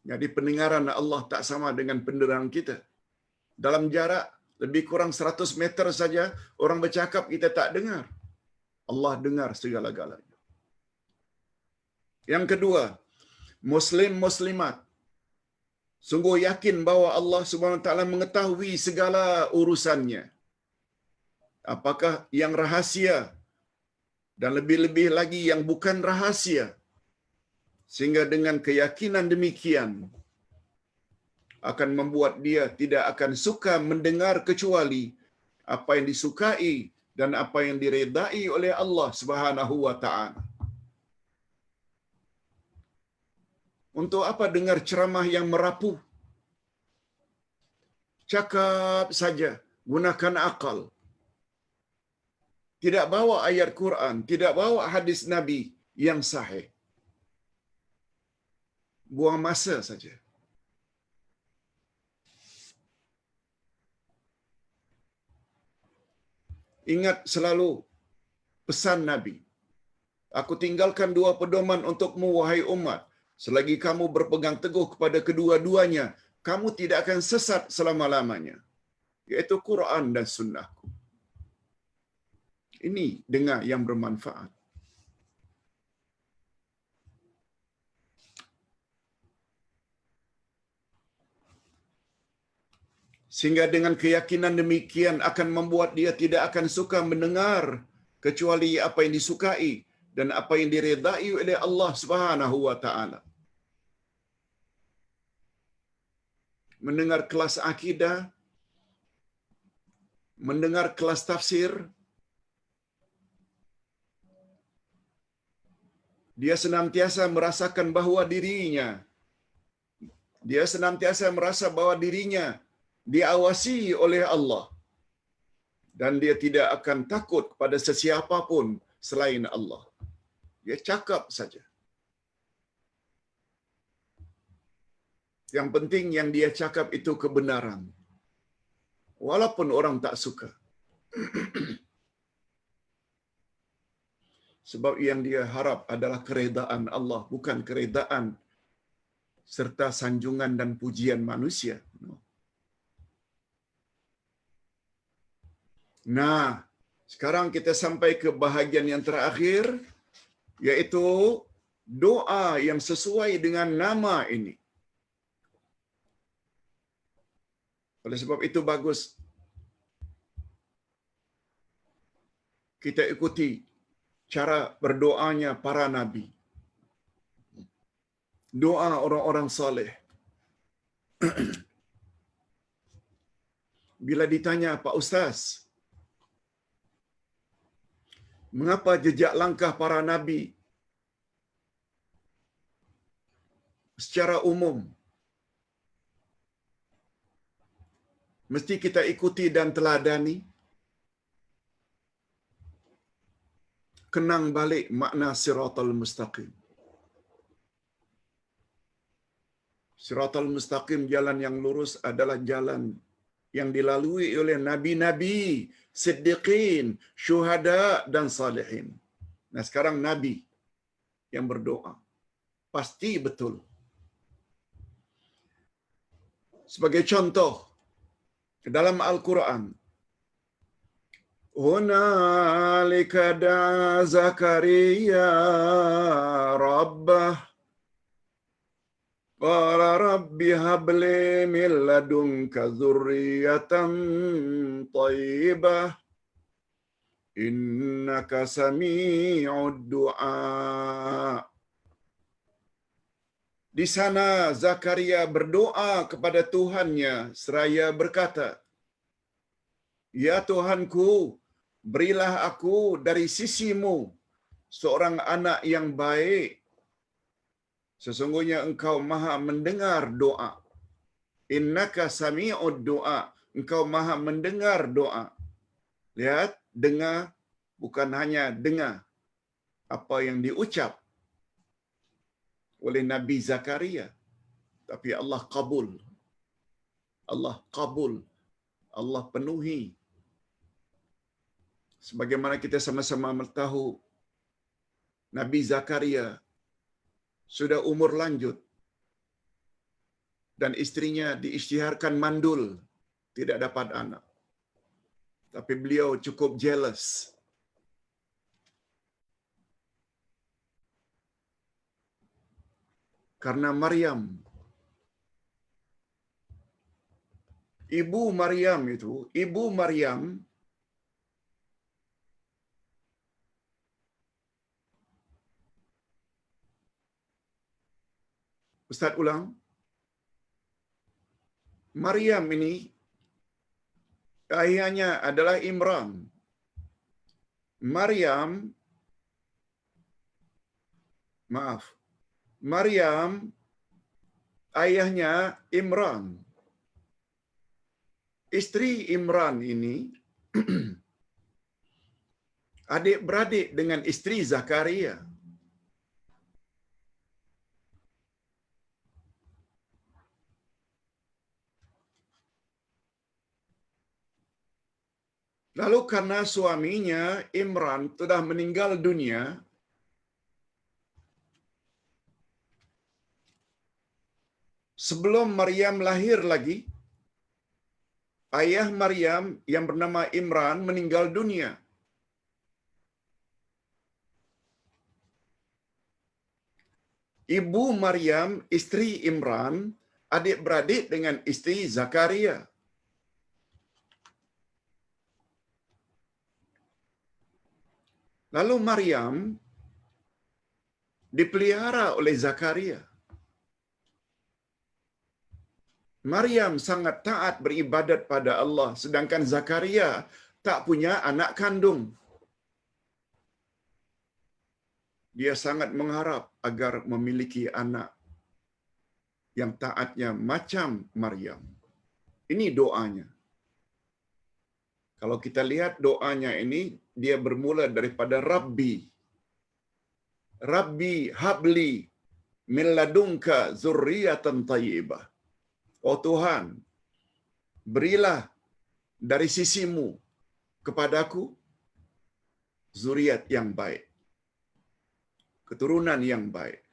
Jadi pendengaran Allah tak sama dengan pendengaran kita. Dalam jarak lebih kurang 100 meter saja orang bercakap kita tak dengar. Allah dengar segala-galanya. Yang kedua, muslim muslimat sungguh yakin bahwa Allah Subhanahu wa taala mengetahui segala urusannya. Apakah yang rahasia dan lebih-lebih lagi yang bukan rahasia. Sehingga dengan keyakinan demikian akan membuat dia tidak akan suka mendengar kecuali apa yang disukai dan apa yang diredai oleh Allah Subhanahu wa taala. Untuk apa dengar ceramah yang merapuh? Cakap saja, gunakan akal. Tidak bawa ayat Quran, tidak bawa hadis Nabi yang sahih. Buang masa saja. Ingat selalu pesan Nabi. Aku tinggalkan dua pedoman untukmu, wahai umat. Selagi kamu berpegang teguh kepada kedua-duanya, kamu tidak akan sesat selama-lamanya. Yaitu Quran dan sunnahku. Ini dengar yang bermanfaat. Sehingga dengan keyakinan demikian akan membuat dia tidak akan suka mendengar kecuali apa yang disukai dan apa yang diredai oleh Allah Subhanahu wa taala. Mendengar kelas akidah, mendengar kelas tafsir, dia senantiasa merasakan bahawa dirinya diawasi oleh Allah. Dan dia tidak akan takut pada sesiapa pun selain Allah. Dia cakap saja. Yang penting yang dia cakap itu kebenaran. Walaupun orang tak suka. Sebab yang dia harap adalah keredaan Allah, bukan keredaan serta sanjungan dan pujian manusia. Nah, sekarang kita sampai ke bahagian yang terakhir, yaitu doa yang sesuai dengan nama ini. Oleh sebab itu bagus kita ikuti cara berdoanya para nabi. Doa orang-orang saleh. Bila ditanya, Pak Ustaz, mengapa jejak langkah para nabi secara umum mesti kita ikuti dan teladani? Kenang balik makna siratal mustaqim. Siratal mustaqim, jalan yang lurus, adalah jalan yang dilalui oleh nabi-nabi, siddiqin, syuhada dan salihin. Nah, sekarang nabi yang berdoa. Pasti betul. Sebagai contoh, dalam Al-Quran, Hunalika da'a Zakaria Rabbah Qala Rabbi habli min ladunka dzurriyyatan thayyibah Innaka sami'ud du'a. Di sana Zakaria berdoa kepada Tuhannya seraya berkata, Ya Tuhanku, berilah aku dari sisimu seorang anak yang baik. Sesungguhnya engkau maha mendengar doa. Innaka sami'ud doa. Engkau maha mendengar doa. Lihat, dengar bukan hanya dengar apa yang diucap oleh Nabi Zakaria, tapi Allah kabul. Allah kabul. Allah penuhi. Sebagaimana kita sama-sama tahu, Nabi Zakaria sudah umur lanjut. dan istrinya diisytiharkan mandul, tidak dapat anak. Tapi beliau cukup jealous. Karena Maryam, ibu Maryam Ustaz ulang. Maryam ini ayahnya adalah Imran. Maryam, maaf. Maryam ayahnya Imran. Istri Imran ini adik-beradik dengan istri Zakaria. Lalu karena suaminya Imran sudah meninggal dunia, sebelum Maryam lahir lagi, ayah Maryam yang bernama Imran meninggal dunia. Ibu Maryam, istri Imran, adik-beradik dengan istri Zakaria. Lalu Maryam dipelihara oleh Zakaria. Maryam sangat taat beribadat pada Allah, sedangkan Zakaria tak punya anak kandung. Dia sangat mengharap agar memiliki anak yang taatnya macam Maryam. Ini doanya. Kalau kita lihat doanya ini, dia bermula daripada Rabbi. Rabbi habli min ladunka zurriyatan thayyibah. Oh Tuhan, berilah dari sisimu kepadaku zuriat yang baik, keturunan yang baik.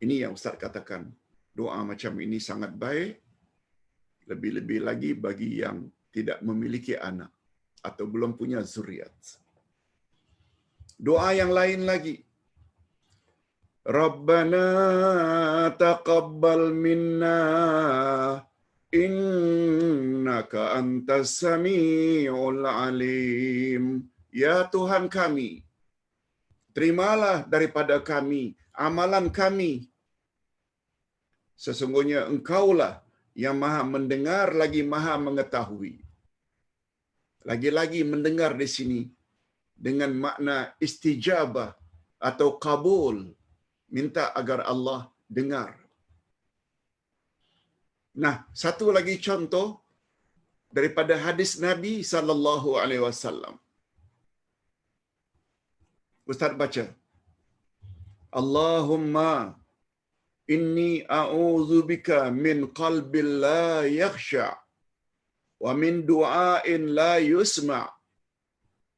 Ini yang Ustaz katakan, doa macam ini sangat baik, lebih-lebih lagi bagi yang tidak memiliki anak atau belum punya zuriat. Doa yang lain lagi, Rabbana taqabbal minna innaka antas samiul alim. Ya Tuhan kami, terimalah daripada kami amalan kami. Sesungguhnya Engkaulah yang Maha mendengar lagi Maha mengetahui. Lagi-lagi mendengar di sini dengan makna istijabah atau kabul, minta agar Allah dengar. Nah, satu lagi contoh daripada hadis Nabi sallallahu alaihi wasallam. Ustaz baca. Allahumma inni a'udzubika min qalbin la yakhsha wa min du'ain la yusma'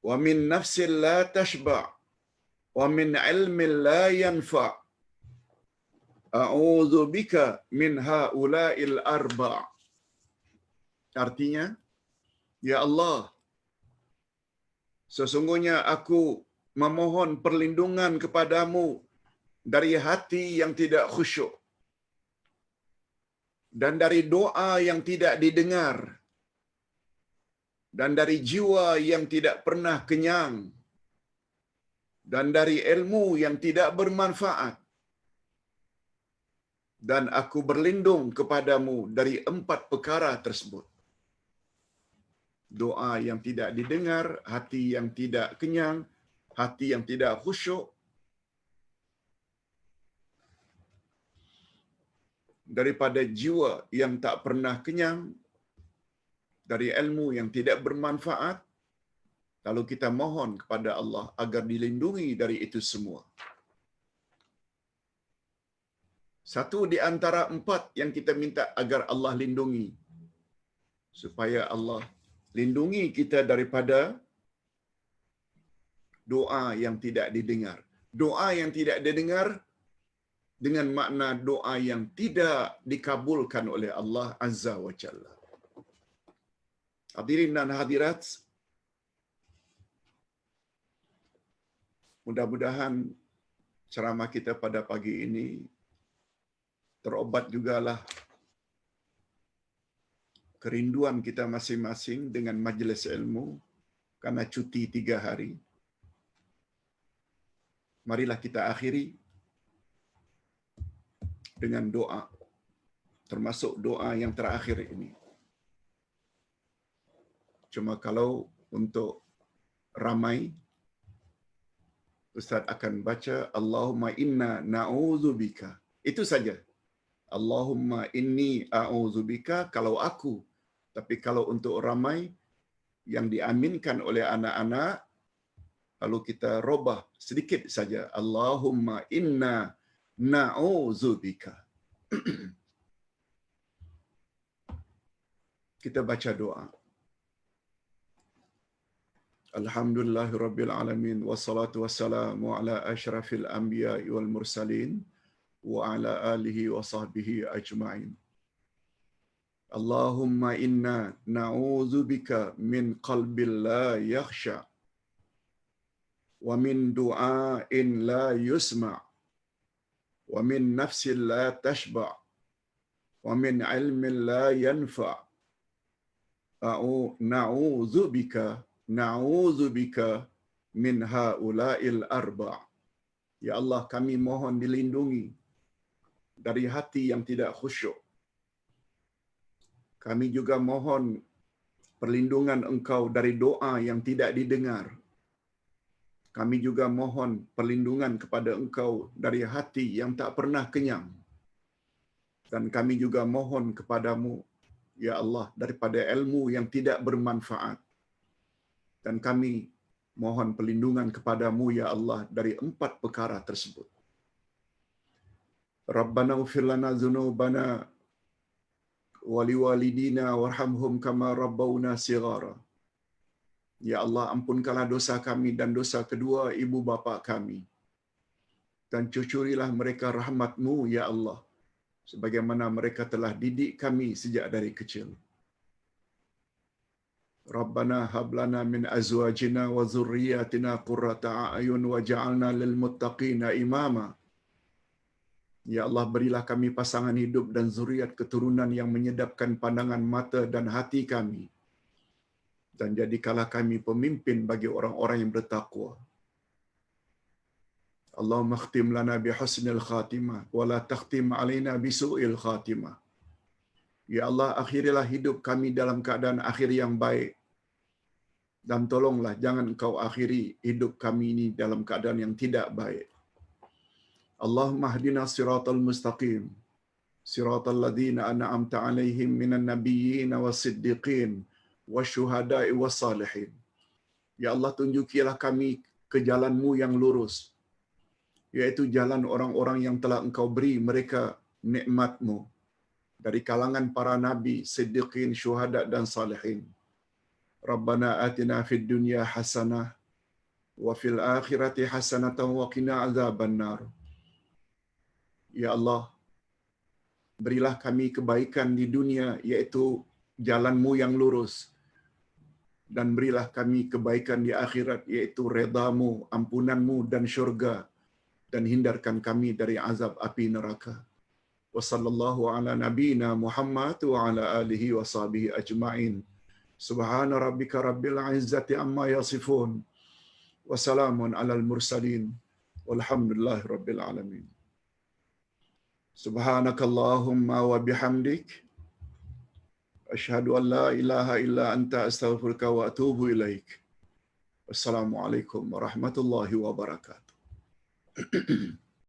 wa min nafsin la tashba' wa min ilmin la yanfa'. A'udzu bika min haula'il arba'. Artinya, ya Allah, sesungguhnya aku memohon perlindungan kepadamu dari hati yang tidak khusyuk dan dari doa yang tidak didengar dan dari jiwa yang tidak pernah kenyang dan dari ilmu yang tidak bermanfaat. Dan aku berlindung kepadamu dari 4 perkara tersebut. Doa yang tidak didengar, hati yang tidak kenyang, hati yang tidak khusyuk, daripada jiwa yang tak pernah kenyang, dari ilmu yang tidak bermanfaat. Lalu kita mohon kepada Allah agar dilindungi dari itu semua. Satu di antara 4 yang kita minta agar Allah lindungi. Supaya Allah lindungi kita daripada doa yang tidak didengar. Doa yang tidak didengar dengan makna doa yang tidak dikabulkan oleh Allah Azza wa Jalla. Hadirin dan hadirat, mudah-mudahan ceramah kita pada pagi ini terobat jugalah kerinduan kita masing-masing dengan majlis ilmu karena cuti 3 hari. Marilah kita akhiri dengan doa, termasuk doa yang terakhir ini. Cuma kalau untuk ramai, Ustaz akan baca Allahumma inna na'udzubika. Itu saja. Allahumma inni a'udzubika kalau aku. Tapi kalau untuk ramai yang diaminkan oleh anak-anak, lalu kita robah sedikit saja. Allahumma inna na'udzubika. Kita baca doa. Alhamdulillahirabbil alamin wassalatu wassalamu ala asyrafil anbiya'i wal mursalin wa ala alihi wa sahbihi ajma'in. Allahumma inna na'udzubika min qalbin la yakhsha wa min du'ain la yusma' wa min nafsin la tashba' wa min ilmin la yanfa'. Na'udzubika min haula'il arba'. Ya Allah, kami mohon dilindungi dari hati yang tidak khusyuk. Kami juga mohon perlindungan Engkau dari doa yang tidak didengar. Kami juga mohon perlindungan kepada Engkau dari hati yang tak pernah kenyang. Dan kami juga mohon kepadamu, ya Allah, daripada ilmu yang tidak bermanfaat. Dan kami mohon perlindungan kepadamu, ya Allah, dari 4 perkara tersebut. Rabbana ighfir lana dzunubana wa liwalidina warhamhum kama rabbawna shighara. Ya Allah, ampunkanlah dosa kami dan dosa kedua ibu bapa kami. Dan cucurilah mereka rahmat-Mu, ya Allah, sebagaimana mereka telah didik kami sejak dari kecil. Rabbana hab lana min azwajina wa dzurriyyatina qurrata a'yun waj'alna lil muttaqina imama. Ya Allah, berilah kami pasangan hidup dan zuriat keturunan yang menyedapkan pandangan mata dan hati kami. Dan jadikanlah kami pemimpin bagi orang-orang yang bertakwa. Allahumma khtim lana bi husnil khatimah wa la takhtim alaina bi su'il khatimah. Ya Allah, akhirilah hidup kami dalam keadaan akhir yang baik. Dan tolonglah jangan Engkau akhiri hidup kami ini dalam keadaan yang tidak baik. Allahumma hdina siratal mustaqim. Siratal ladzina an'amta 'alaihim minan nabiyyin was-siddiqin wasyuhada'i was-salihin. Ya Allah, tunjukilah kami ke jalan-Mu yang lurus, yaitu jalan orang-orang yang telah Engkau beri mereka nikmat-Mu dari kalangan para nabi, siddiqin, syuhada dan salihin. Rabbana atina fid dunya hasanah wa fil akhirati hasanatan wa qina azabannar. Ya Allah, berilah kami kebaikan di dunia, yaitu jalan-Mu yang lurus, dan berilah kami kebaikan di akhirat, yaitu redha-Mu, ampunan-Mu dan syurga, dan hindarkan kami dari azab api neraka. Wa sallallahu ala nabiyyina Muhammad wa ala alihi wa sahbihi ajma'in. Subhana rabbika rabbil izzati amma yasifun. Wa salamun alal mursalin. Walhamdulillahi rabbil alamin. Subhanakallahumma wa bihamdik. Asyhadu an la ilaha illa anta astaghfiruka wa atubu ilaik. Wassalamualaikum warahmatullahi wabarakatuh.